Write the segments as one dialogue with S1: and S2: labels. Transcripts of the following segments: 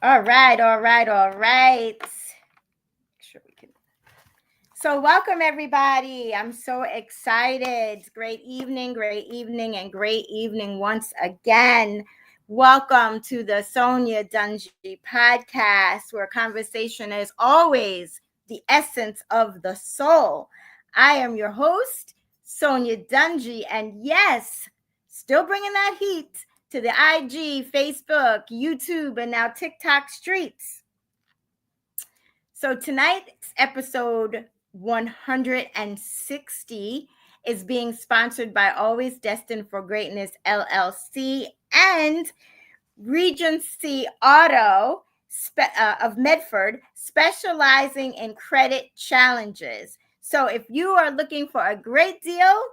S1: All right, all right, all right. Sure we can. So, welcome everybody. I'm so excited. Great evening, and great evening once again. Welcome to the Sonya Dungee podcast, where conversation is always the essence of the soul. I am your host, Sonya Dungee, and yes, still bringing that heat to the IG, Facebook, YouTube, and now TikTok streets. So tonight's episode 160 is being sponsored by Always Destined for Greatness LLC and Regency Auto of Medford, specializing in credit challenges. So if you are looking for a great deal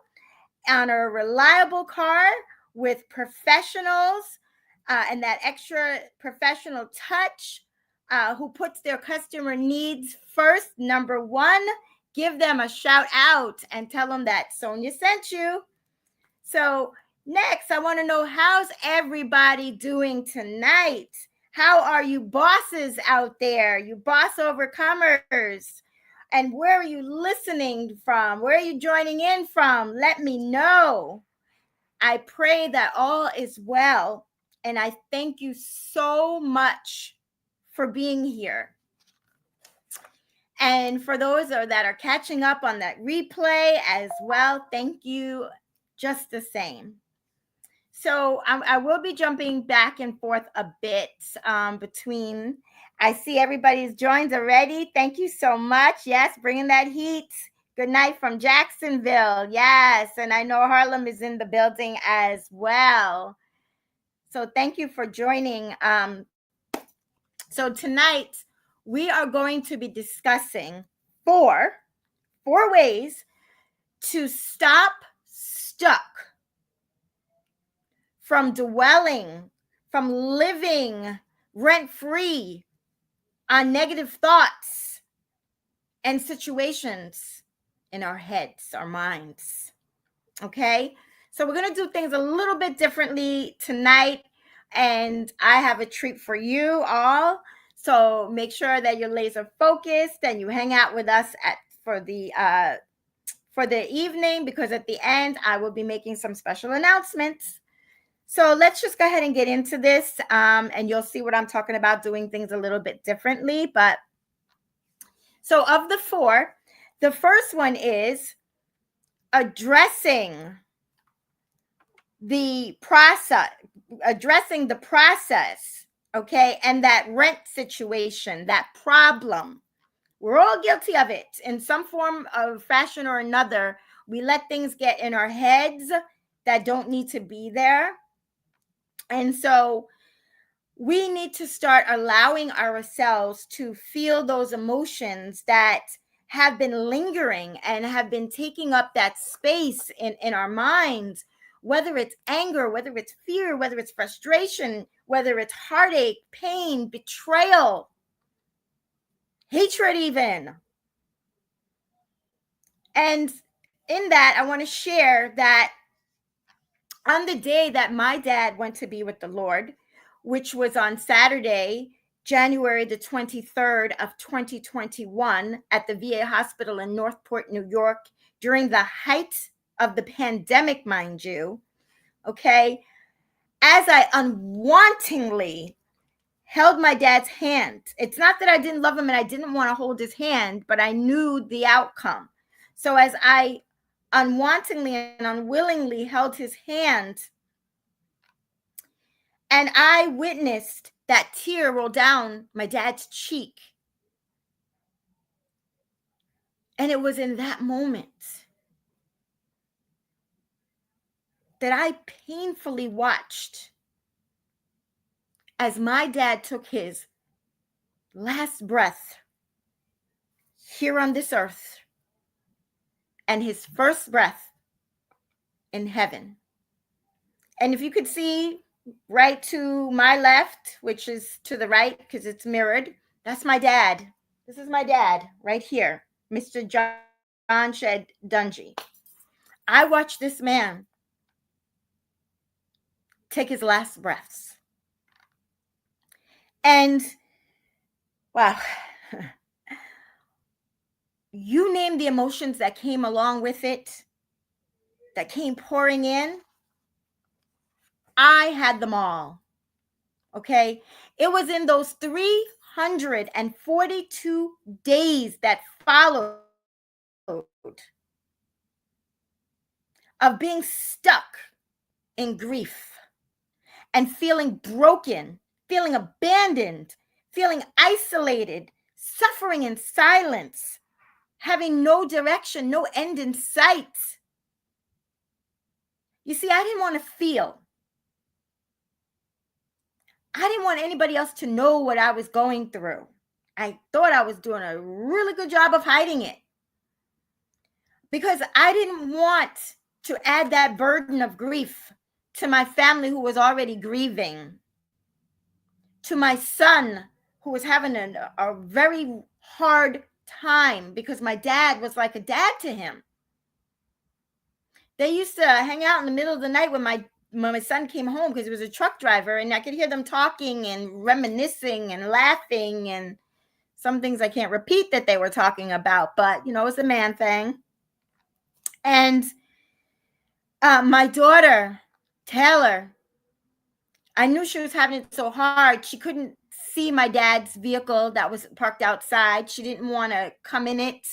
S1: on a reliable car with professionals and that extra professional touch, who puts their customer needs first, number one, give them a shout out and tell them that Sonya sent you. So next, I want to know, how's everybody doing tonight? How are you bosses out there, you boss overcomers? And where are you listening from? Where are you joining in from? Let me know. I pray that all is well. And I thank you so much for being here. And for those that are catching up on that replay as well, thank you just the same. So I will be jumping back and forth a bit between. I see everybody's joined already. Thank you so much. Yes, bringing that heat. Good night from Jacksonville. Yes, and I know Harlem is in the building as well. So thank you for joining. So tonight we are going to be discussing four ways to stop stuck from dwelling, from living rent-free on negative thoughts and situations in our heads, our minds. Okay? So we're going to do things a little bit differently tonight, and I have a treat for you all. So make sure that you're laser focused and you hang out with us for the evening, because at the end I will be making some special announcements. So let's just go ahead and get into this, and you'll see what I'm talking about, doing things a little bit differently. But so of the four, the first one is addressing the process, okay, and that rent situation, that problem. We're all guilty of it in some form of fashion or another. We let things get in our heads that don't need to be there. And so we need to start allowing ourselves to feel those emotions that have been lingering and have been taking up that space in our minds, whether it's anger, whether it's fear, whether it's frustration, whether it's heartache, pain, betrayal, hatred even. And in that, I want to share that on the day that my dad went to be with the Lord, which was on Saturday, January the 23rd of 2021 at the VA hospital in Northport, New York, during the height of the pandemic, mind you, okay, as I unwantingly held my dad's hand. It's not that I didn't love him and I didn't want to hold his hand, but I knew the outcome. So as I unwantingly and unwillingly held his hand, and I witnessed that tear roll down my dad's cheek. And it was in that moment that I painfully watched as my dad took his last breath here on this earth and his first breath in heaven. And if you could see right to my left, which is to the right because it's mirrored, that's my dad. This is my dad right here, Mr. John Dungee. I watched this man take his last breaths. And Wow. You name the emotions that came along with it, that came pouring in. I had them all. Okay. It was in those 342 days that followed of being stuck in grief and feeling broken, feeling abandoned, feeling isolated, suffering in silence, having no direction, no end in sight. You see, I didn't want to feel. I didn't want anybody else to know what I was going through. I thought I was doing a really good job of hiding it because I didn't want to add that burden of grief to my family who was already grieving, to my son who was having a very hard time because my dad was like a dad to him. They used to hang out in the middle of the night when my son came home because he was a truck driver, and I could hear them talking and reminiscing and laughing, and some things I can't repeat that they were talking about, but you know, it's a man thing. And my daughter, Taylor, I knew she was having it so hard. She couldn't see my dad's vehicle that was parked outside. She didn't want to come in it.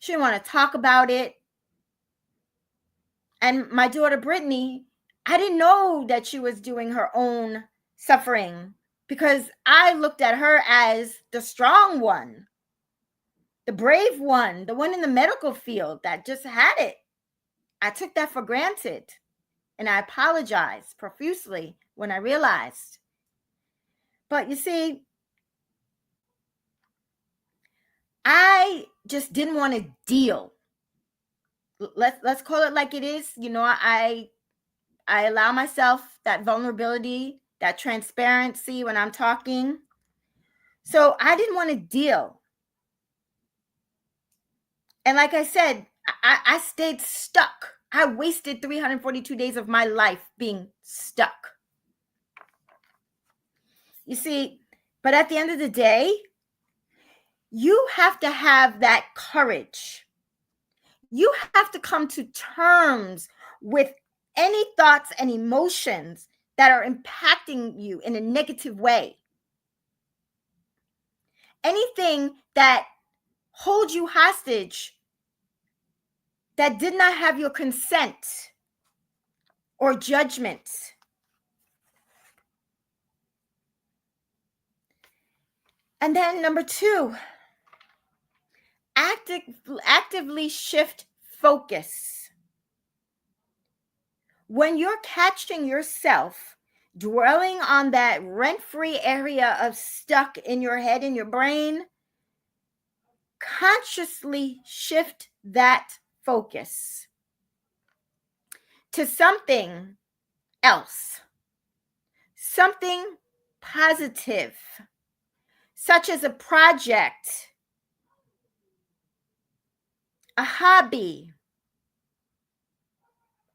S1: She didn't want to talk about it. And my daughter, Brittany, I didn't know that she was doing her own suffering because I looked at her as the strong one, the brave one, the one in the medical field that just had it. I took that for granted, and I apologized profusely when I realized. But you see, I just didn't want to deal. Let's call it like it is. You know, I allow myself that vulnerability, that transparency when I'm talking. So I didn't want to deal. And like I said, I stayed stuck. I wasted 342 days of my life being stuck. You see, but at the end of the day, you have to have that courage. You have to come to terms with any thoughts and emotions that are impacting you in a negative way. Anything that holds you hostage that did not have your consent or judgment. And then number 2, actively shift focus. When you're catching yourself dwelling on that rent-free area of stuck in your head, in your brain, consciously shift that focus to something else, something positive, such as a project, a hobby,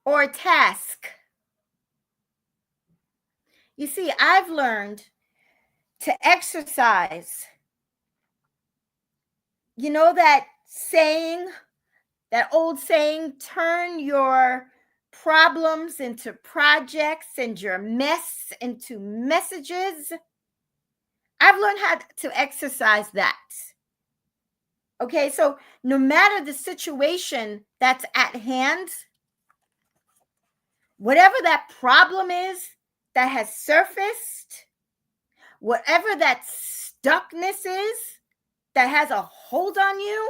S1: or a task. You see, I've learned to exercise. You know that saying, that old saying, turn your problems into projects and your mess into messages? I've learned how to exercise that. Okay, so no matter the situation that's at hand, whatever that problem is that has surfaced, whatever that stuckness is that has a hold on you,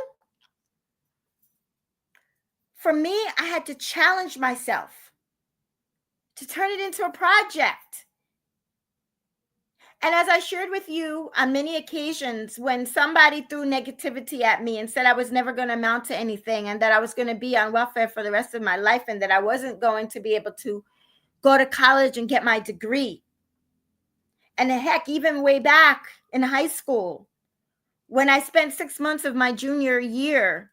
S1: for me, I had to challenge myself to turn it into a project. And as I shared with you on many occasions, when somebody threw negativity at me and said I was never going to amount to anything and that I was going to be on welfare for the rest of my life and that I wasn't going to be able to go to college and get my degree. And heck, even way back in high school, when I spent 6 months of my junior year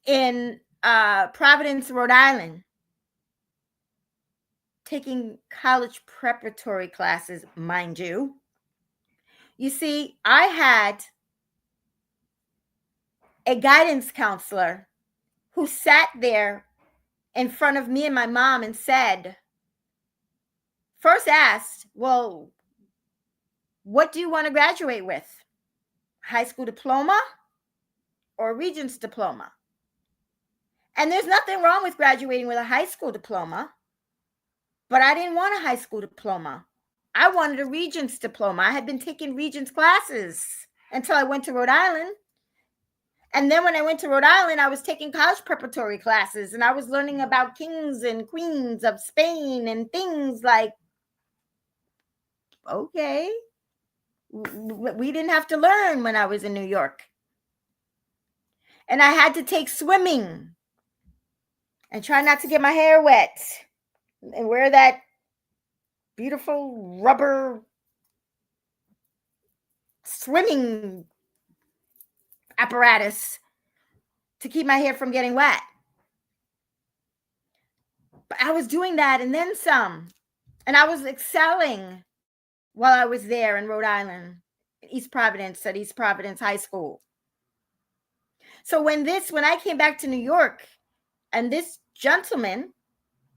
S1: in Providence, Rhode Island, taking college preparatory classes, mind you, You see, I had a guidance counselor who sat there in front of me and my mom and said, first asked, well, what do you want to graduate with? High school diploma or Regents diploma? And there's nothing wrong with graduating with a high school diploma, but I didn't want a high school diploma. I wanted a Regents diploma. I had been taking Regents classes until I went to Rhode Island. And then when I went to Rhode Island, I was taking college preparatory classes and I was learning about kings and queens of Spain and things like, okay, we didn't have to learn when I was in New York. And I had to take swimming and try not to get my hair wet and wear that beautiful rubber swimming apparatus to keep my hair from getting wet. But I was doing that and then some. And I was excelling while I was there in Rhode Island, East Providence, at East Providence High School. So when I came back to New York, and this gentleman,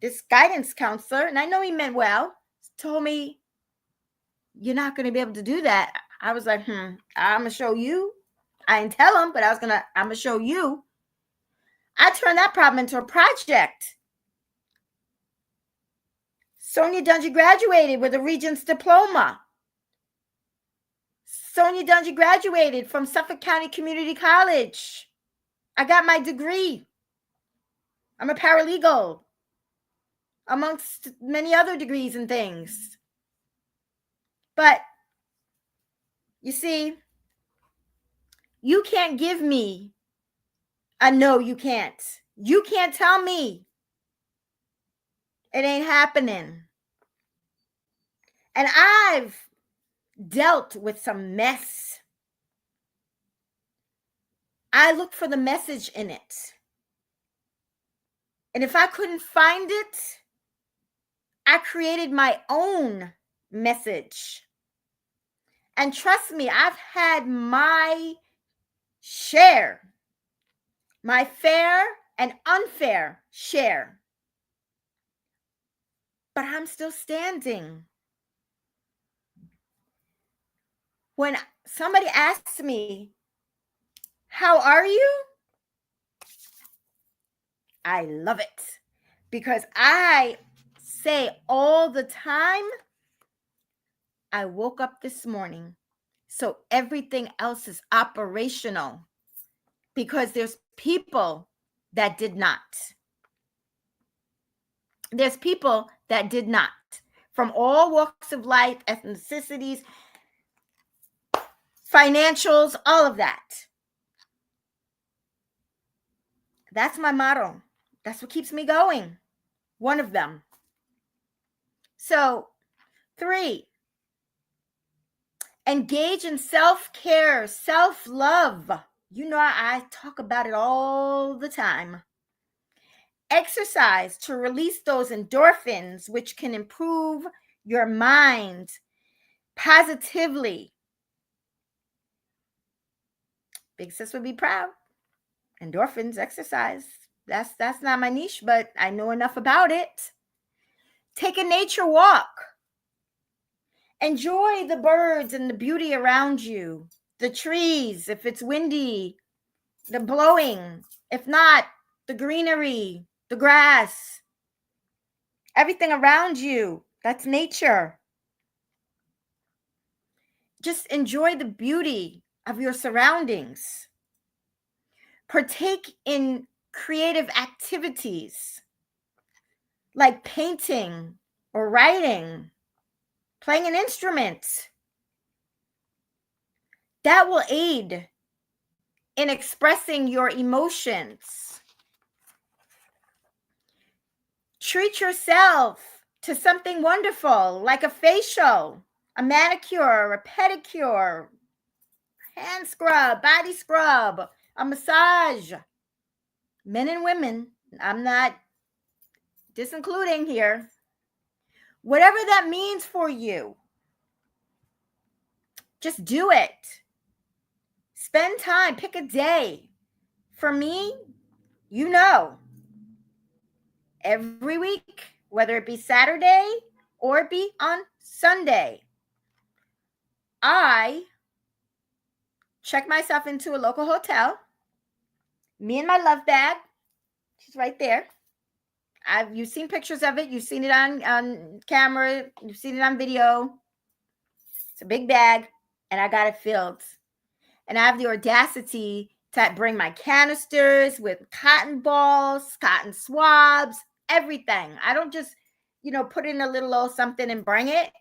S1: this guidance counselor, and I know he meant well, told me, you're not going to be able to do that. I was like, I'm going to show you. I didn't tell him, but I'm going to show you. I turned that problem into a project. Sonya Dungee graduated with a Regents diploma. Sonya Dungee graduated from Suffolk County Community College. I got my degree. I'm a paralegal, amongst many other degrees and things. But you see, you can't give me a no, you can't. You can't tell me it ain't happening. And I've dealt with some mess. I look for the message in it. And if I couldn't find it, I created my own message. And trust me, I've had my share, my fair and unfair share. But I'm still standing. When somebody asks me, how are you? I love it because I say all the time, I woke up this morning, so everything else is operational because there's people that did not. There's people that did not, from all walks of life, ethnicities, financials, all of that. That's my motto. That's what keeps me going. One of them. So, 3, engage in self-care, self-love. You know, I talk about it all the time. Exercise to release those endorphins, which can improve your mind positively. Big Sis would be proud. Endorphins, exercise. That's not my niche, but I know enough about it. Take a nature walk. Enjoy the birds and the beauty around you. The trees, if it's windy, the blowing. If not, the greenery, the grass. Everything around you. That's nature. Just enjoy the beauty of your surroundings. Partake in creative activities like painting or writing, playing an instrument. That will aid in expressing your emotions. Treat yourself to something wonderful like a facial, a manicure, a pedicure, hand scrub, body scrub, a massage. Men and women, I'm not disincluding here. Whatever that means for you. Just do it. Spend time, pick a day. For me, you know, every week, whether it be Saturday or it be on Sunday, I check myself into a local hotel. Me and my love bag, she's right there. You've seen pictures of it. You've seen it on camera. You've seen it on video. It's a big bag, and I got it filled. And I have the audacity to bring my canisters with cotton balls, cotton swabs, everything. I don't just, put in a little old something and bring it.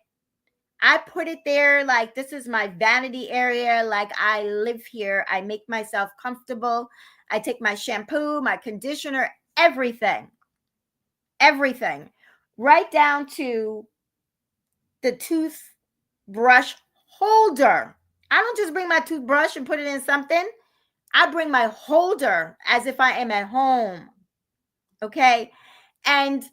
S1: I put it there like this is my vanity area. Like I live here. I make myself comfortable. I take my shampoo, my conditioner, everything, right down to the toothbrush holder. I don't just bring my toothbrush and put it in something. I bring my holder as if I am at home. Okay. And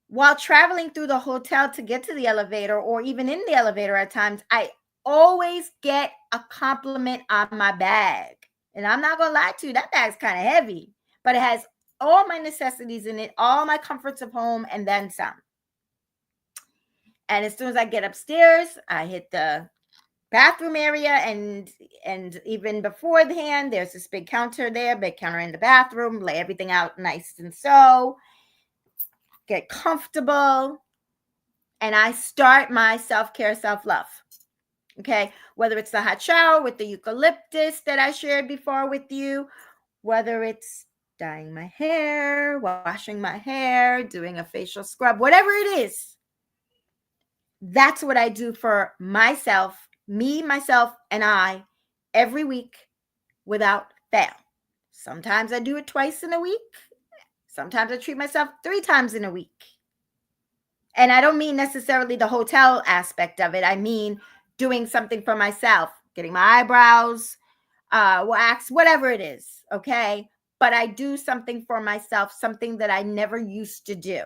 S1: while traveling through the hotel to get to the elevator, or even in the elevator at times, I always get a compliment on my bag. And I'm not going to lie to you, that bag's kind of heavy, but it has all my necessities in it, all my comforts of home, and then some. And as soon as I get upstairs, I hit the bathroom area, and even beforehand, there's this big counter in the bathroom, lay everything out nice and so, get comfortable, and I start my self-care, self-love. Okay, whether it's the hot shower with the eucalyptus that I shared before with you, whether it's dyeing my hair, washing my hair, doing a facial scrub, whatever it is, that's what I do for myself, me, myself, and I every week without fail. Sometimes I do it twice in a week. Sometimes I treat myself 3 times in a week. And I don't mean necessarily the hotel aspect of it. I mean doing something for myself, getting my eyebrows waxed, whatever it is, okay? But I do something for myself, something that I never used to do,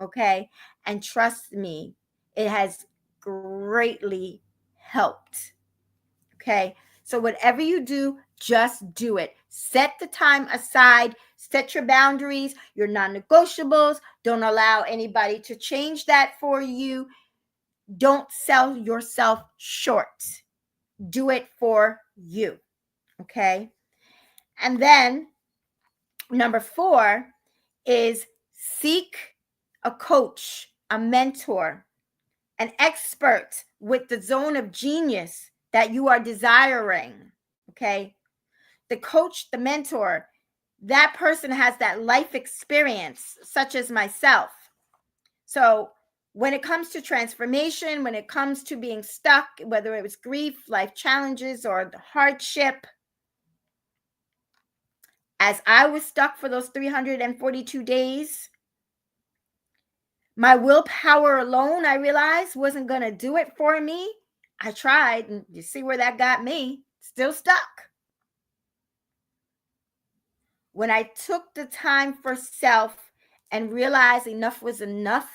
S1: okay? And trust me, it has greatly helped, okay? So whatever you do, just do it. Set the time aside. Set your boundaries, your non-negotiables. Don't allow anybody to change that for you. Don't sell yourself short. Do it for you, okay? And then number 4 is seek a coach, a mentor, an expert with the zone of genius that you are desiring, okay? The coach, the mentor, that person has that life experience, such as myself. So when it comes to transformation, when it comes to being stuck, whether it was grief, life challenges, or the hardship, as I was stuck for those 342 days, my willpower alone, I realized, wasn't going to do it for me. I tried, and you see where that got me. Still stuck. When I took the time for self and realized enough was enough,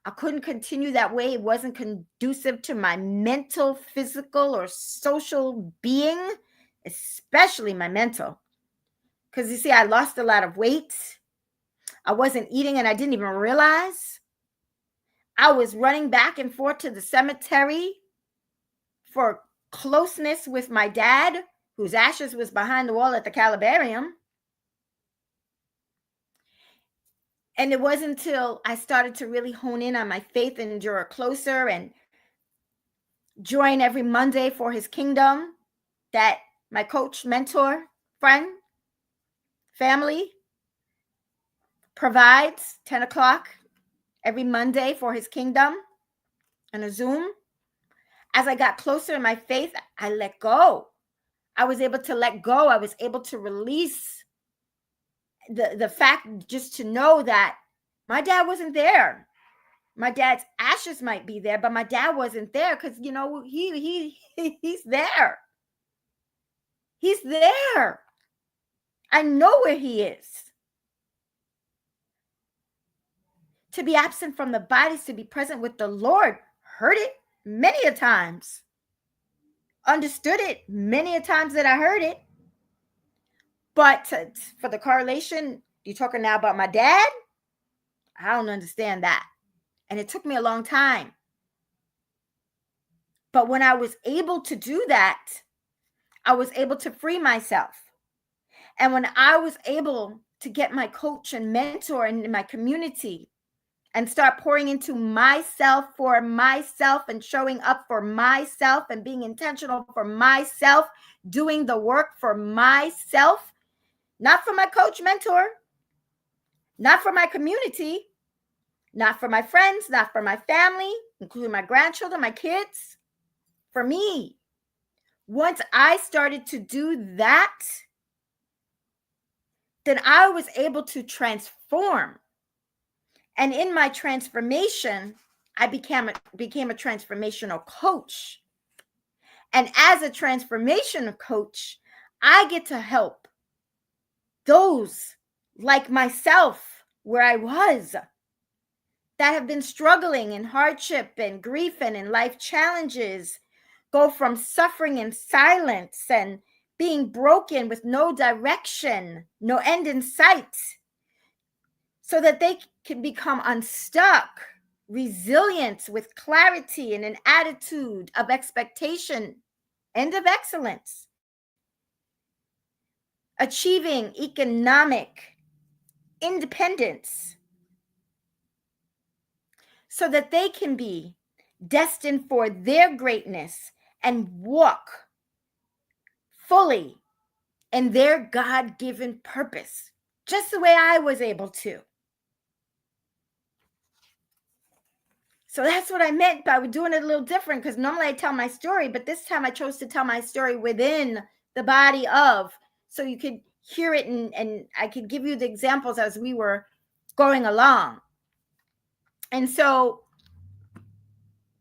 S1: I couldn't continue that way. It wasn't conducive to my mental, physical, or social being, especially my mental. Because you see, I lost a lot of weight. I wasn't eating, and I didn't even realize. I was running back and forth to the cemetery for closeness with my dad, whose ashes was behind the wall at the Calabarium. And it wasn't until I started to really hone in on my faith and draw closer and join every Monday for his kingdom that my coach, mentor, friend, family provides 10 o'clock every Monday for his kingdom on a Zoom. As I got closer in my faith, I let go. I was able to let go. I was able to release the fact, just to know that my dad wasn't there. My dad's ashes might be there, but my dad wasn't there because, he's there. He's there. I know where he is. To be absent from the bodies, to be present with the Lord. Heard it many a times. understood it many a times that I heard it. But for the correlation, you're talking now about my dad? I don't understand that. And it took me a long time. But when I was able to do that, I was able to free myself. And when I was able to get my coach and mentor in my community and start pouring into myself for myself and showing up for myself and being intentional for myself, doing the work for myself, not for my coach mentor, not for my community, not for my friends, not for my family, including my grandchildren, my kids, for me. Once I started to do that, then I was able to transform. And in my transformation, I became a transformational coach. And as a transformation coach, I get to help those like myself where I was that have been struggling in hardship and grief and in life challenges, go from suffering in silence and being broken with no direction, no end in sight, so that they can become unstuck, resilient with clarity and an attitude of expectation and of excellence, achieving economic independence, so that they can be destined for their greatness and walk fully in their God-given purpose, just the way I was able to. So that's what I meant by doing it a little different, because normally I tell my story, but this time I chose to tell my story within the body of, so you could hear it and I could give you the examples as we were going along. And so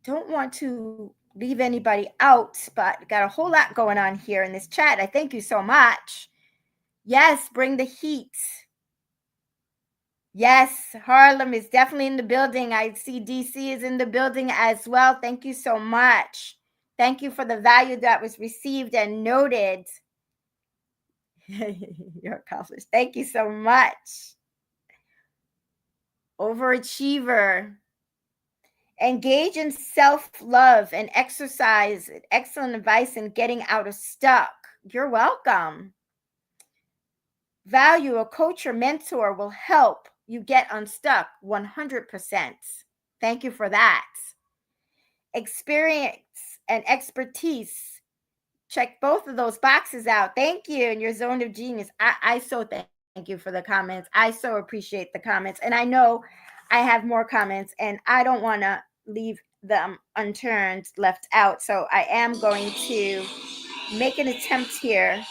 S1: don't want to leave anybody out, but got a whole lot going on here in this chat. I thank you so much. Yes, bring the heat. Yes, Harlem is definitely in the building. I see DC is in the building as well. Thank you so much. Thank you for the value that was received and noted. You're accomplished. Thank you so much. Overachiever. Engage in self-love and exercise. Excellent advice in getting out of stuck. You're welcome. Value, a coach or mentor will help you get unstuck 100%. Thank you for that. Experience and expertise. Check both of those boxes out. Thank you. In your zone of genius. I so thank you for the comments. I so appreciate the comments. And I know I have more comments and I don't want to leave them unturned, left out. So I am going to make an attempt here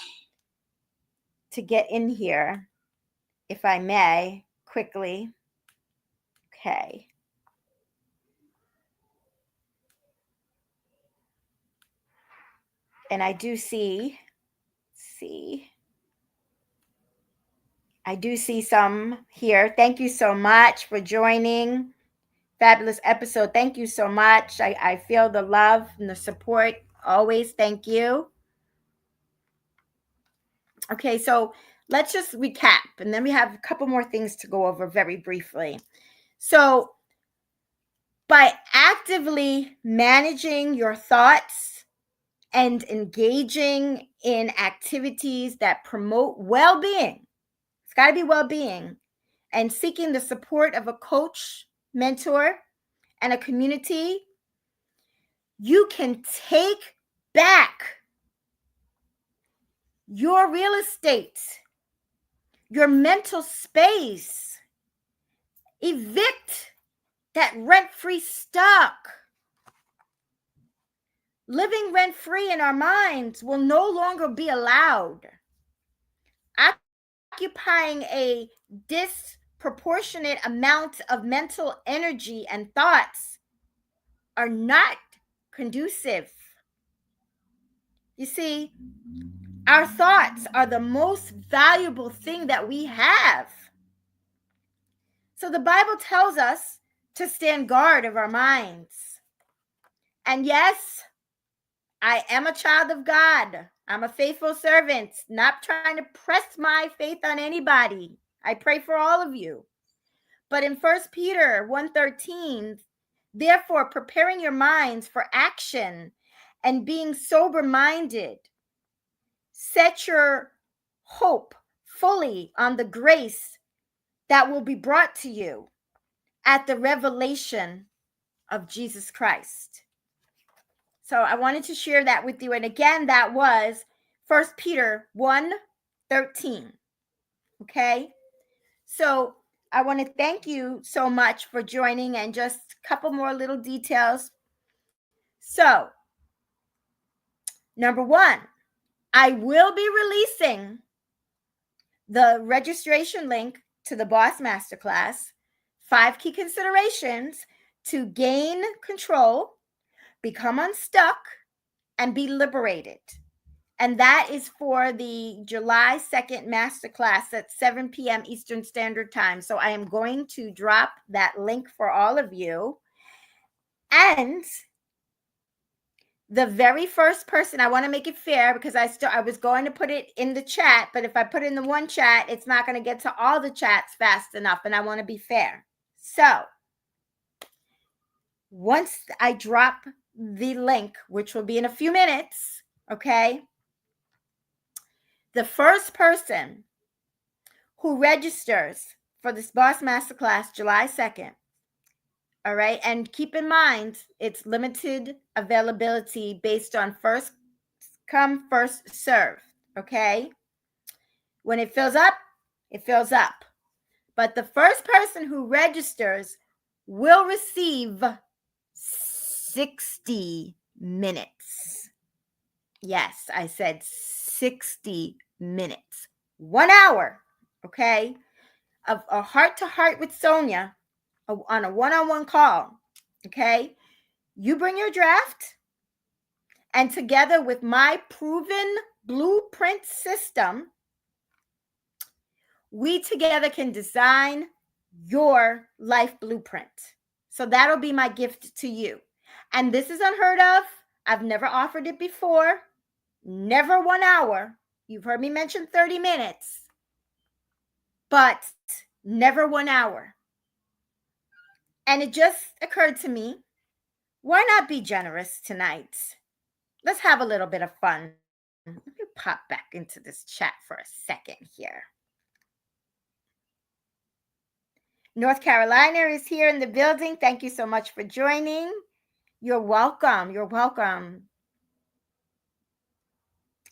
S1: to get in here, if I may, quickly. Okay. And I do see some here. Thank you so much for joining. Fabulous episode. Thank you so much. I feel the love and the support always. Thank you. Okay, so let's just recap, and then we have a couple more things to go over very briefly. So by actively managing your thoughts and engaging in activities that promote well-being, it's got to be well-being, and seeking the support of a coach, mentor, and a community, you can take back your real estate, your mental space, evict that rent-free stock. Living rent-free in our minds will no longer be allowed. Occupying a disproportionate amount of mental energy and thoughts are not conducive. You see, our thoughts are the most valuable thing that we have. So the Bible tells us to stand guard of our minds. And yes, I am a child of God. I'm a faithful servant, not trying to press my faith on anybody. I pray for all of you. But in 1 Peter 1:13, therefore, preparing your minds for action and being sober-minded, set your hope fully on the grace that will be brought to you at the revelation of Jesus Christ. So I wanted to share that with you. And again, that was 1 Peter 1:13. Okay? So I want to thank you so much for joining, and just a couple more little details. So, number one, I will be releasing the registration link to the Boss Masterclass, 5 key considerations to gain control, become unstuck, and be liberated. And that is for the July 2nd masterclass at 7 p.m. Eastern Standard Time. So I am going to drop that link for all of you. And the very first person, I want to make it fair, because I was going to put it in the chat, but if I put it in the one chat, it's not going to get to all the chats fast enough, and I want to be fair. So once I drop the link, which will be in a few minutes, okay, the first person who registers for this Boss Masterclass July 2nd, all right, and keep in mind, it's limited availability based on first come, first serve, okay? When it fills up, it fills up. But the first person who registers will receive 60 minutes. Yes, I said 60 minutes. 1 hour, okay, of a heart-to-heart with Sonya on a one-on-one call, okay? You bring your draft, and together with my proven blueprint system, we together can design your life blueprint. So that'll be my gift to you. And this is unheard of. I've never offered it before. Never 1 hour. You've heard me mention 30 minutes, but never 1 hour. And it just occurred to me, why not be generous tonight? Let's have a little bit of fun. Let me pop back into this chat for a second here. North Carolina is here in the building. Thank you so much for joining. You're welcome. You're welcome.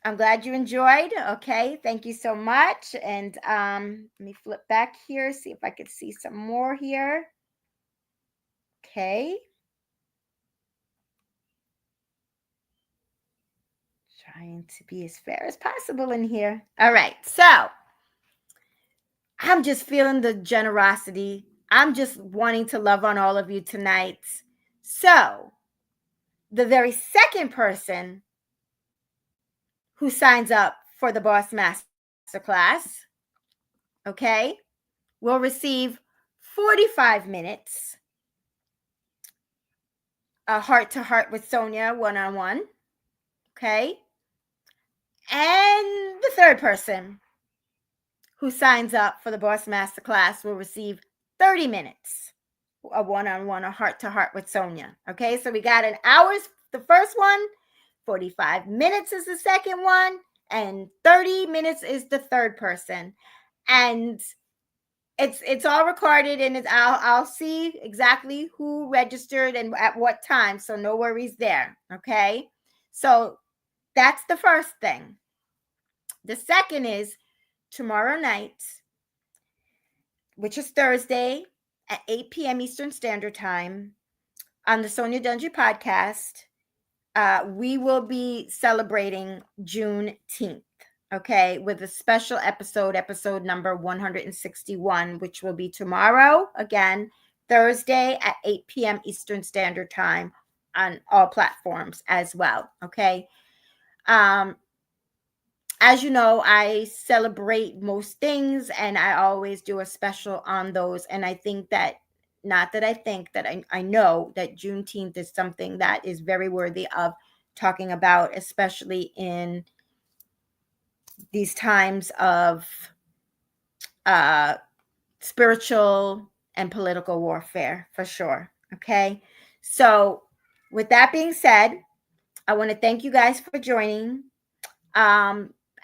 S1: I'm glad you enjoyed. Okay, thank you so much. And let me flip back here, see if I could see some more here. Okay. Trying to be as fair as possible in here. All right, so I'm just feeling the generosity. I'm just wanting to love on all of you tonight. So the very second person who signs up for the Boss Masterclass, okay, will receive 45 minutes, a heart-to-heart with Sonya one-on-one, okay? And the third person who signs up for the Boss Masterclass will receive 30 minutes, a one-on-one, a heart-to-heart with Sonya, okay? So we got an hour's the first one, 45 minutes is the second one, and 30 minutes is the third person. And it's all recorded, and I'll see exactly who registered and at what time, so no worries there, okay? So that's the first thing. The second is tomorrow night, which is Thursday at 8 p.m. Eastern Standard Time on the Sonya Dungee podcast. We will be celebrating Juneteenth, okay, with a special episode number 161, which will be tomorrow, again, Thursday at 8 p.m. Eastern Standard Time on all platforms as well, okay? As you know, I celebrate most things, and I always do a special on those, and I think that, not that I think that I know that Juneteenth is something that is very worthy of talking about, especially in these times of uh, spiritual and political warfare, for sure. Okay. So, with that being said, I want to thank you guys for joining.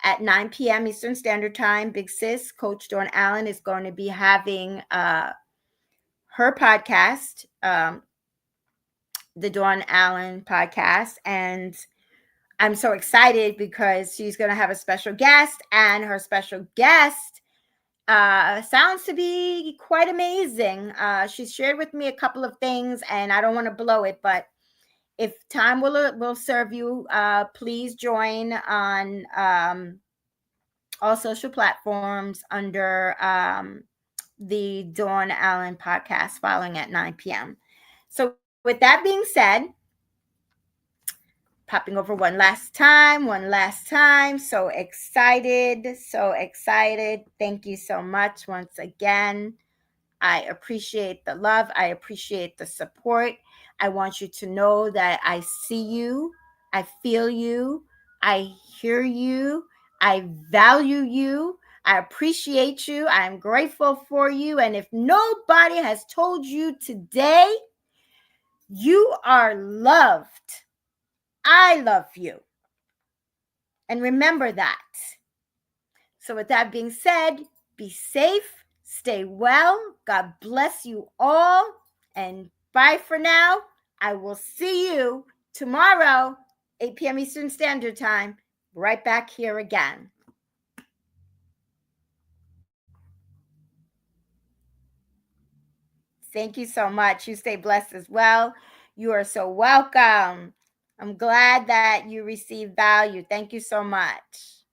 S1: At 9 p.m. Eastern Standard Time, Big Sis, Coach Dawn Allen, is going to be having her podcast, the Dawn Allen podcast. And I'm so excited because she's going to have a special guest, and her special guest sounds to be quite amazing. She's shared with me a couple of things, and I don't want to blow it, but if time will serve you, please join on all social platforms under the Dawn Allen podcast, following at 9 p.m. So, with that being said, popping over one last time. So excited, so excited. Thank you so much once again. I appreciate the love. I appreciate the support. I want you to know that I see you, I feel you, I hear you, I value you, I appreciate you, I'm grateful for you. And if nobody has told you today, you are loved. I love you. And remember that. So, with that being said, be safe, stay well. God bless you all. And bye for now. I will see you tomorrow, 8 p.m. Eastern Standard Time, right back here again. Thank you so much. You stay blessed as well. You are so welcome. I'm glad that you received value. Thank you so much.